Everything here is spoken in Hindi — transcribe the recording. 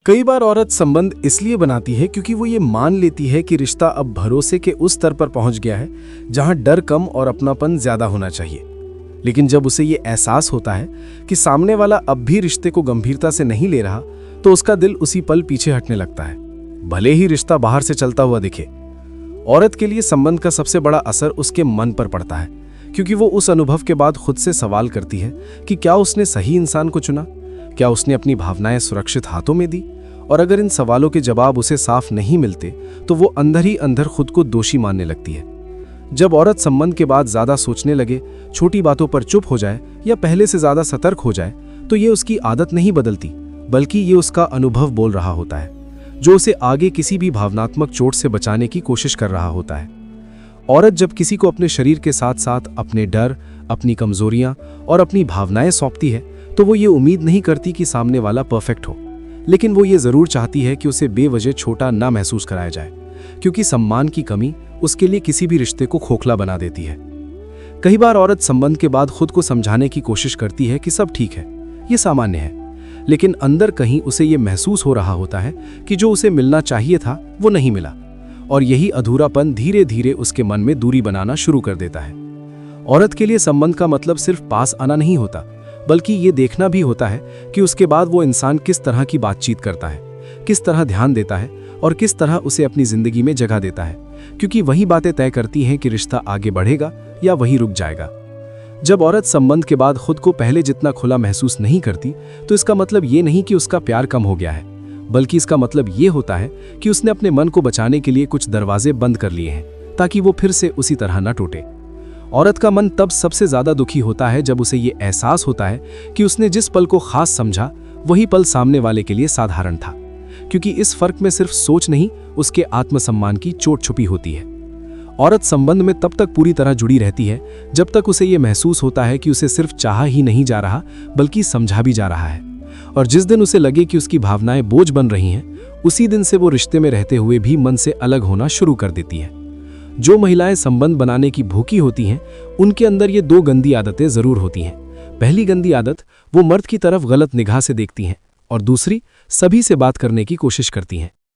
कई बार औरत संबंध इसलिए बनाती है क्योंकि वो ये मान लेती है कि रिश्ता अब भरोसे के उस स्तर पर पहुंच गया है जहां डर कम और अपनापन ज्यादा होना चाहिए। लेकिन जब उसे ये एहसास होता है कि सामने वाला अब भी रिश्ते को गंभीरता से नहीं ले रहा, तो उसका दिल उसी पल पीछे हटने लगता है, भले ही रिश्ता बाहर से चलता हुआ दिखे। औरत के लिए संबंध का सबसे बड़ा असर उसके मन पर पड़ता है, क्योंकि वो उस अनुभव के बाद खुद से सवाल करती है कि क्या उसने सही इंसान को चुना, क्या उसने अपनी भावनाएं सुरक्षित हाथों में दी। और अगर इन सवालों के जवाब उसे साफ नहीं मिलते तो वो अंदर ही अंदर खुद को दोषी मानने लगती है। जब औरत संबंध के बाद ज्यादा सोचने लगे, छोटी बातों पर चुप हो जाए या पहले से ज्यादा सतर्क हो जाए, तो ये उसकी आदत नहीं बदलती, बल्कि ये उसका अनुभव बोल रहा होता है, जो उसे आगे किसी भी भावनात्मक चोट से बचाने की कोशिश कर रहा होता है। औरत जब किसी को अपने शरीर के साथ साथ अपने डर, अपनी कमजोरियां और अपनी भावनाएं सौंपती है, तो वो ये उम्मीद नहीं करती कि सामने वाला परफेक्ट हो, लेकिन वो ये जरूर चाहती है कि उसे बेवजह छोटा ना महसूस कराया जाए, क्योंकि सम्मान की कमी उसके लिए किसी भी रिश्ते को खोखला बना देती है। कई बार औरत संबंध के बाद खुद को समझाने की कोशिश करती है कि सब ठीक है, ये सामान्य है, लेकिन अंदर कहीं उसे ये महसूस हो रहा होता है कि जो उसे मिलना चाहिए था वो नहीं मिला, और यही अधूरापन धीरे धीरे उसके मन में दूरी बनाना शुरू कर देता है। औरत के लिए संबंध का मतलब सिर्फ पास आना नहीं होता, बल्कि ये देखना भी होता है कि उसके बाद वो इंसान किस तरह की बातचीत करता है, किस तरह ध्यान देता है और किस तरह उसे अपनी जिंदगी में जगह देता है, क्योंकि वही बातें तय करती हैं कि रिश्ता आगे बढ़ेगा या वही रुक जाएगा। जब औरत संबंध के बाद खुद को पहले जितना खुला महसूस नहीं करती, तो इसका मतलब ये नहीं कि उसका प्यार कम हो गया है, बल्कि इसका मतलब ये होता है कि उसने अपने मन को बचाने के लिए कुछ दरवाजे बंद कर लिए हैं, ताकि वो फिर से उसी तरह न टूटे। औरत का मन तब सबसे ज्यादा दुखी होता है जब उसे ये एहसास होता है कि उसने जिस पल को खास समझा वही पल सामने वाले के लिए साधारण था, क्योंकि इस फर्क में सिर्फ सोच नहीं, उसके आत्मसम्मान की चोट छुपी होती है। औरत संबंध में तब तक पूरी तरह जुड़ी रहती है जब तक उसे ये महसूस होता है कि उसे सिर्फ चाहा ही नहीं जा रहा, बल्कि समझा भी जा रहा है। और जिस दिन उसे लगे कि उसकी भावनाएं बोझ बन रही हैं, उसी दिन से वो रिश्ते में रहते हुए भी मन से अलग होना शुरू कर देती है। जो महिलाएं संबंध बनाने की भूखी होती हैं, उनके अंदर ये दो गंदी आदतें जरूर होती हैं। पहली गंदी आदत, वो मर्द की तरफ गलत निगाह से देखती हैं, और दूसरी, सभी से बात करने की कोशिश करती हैं।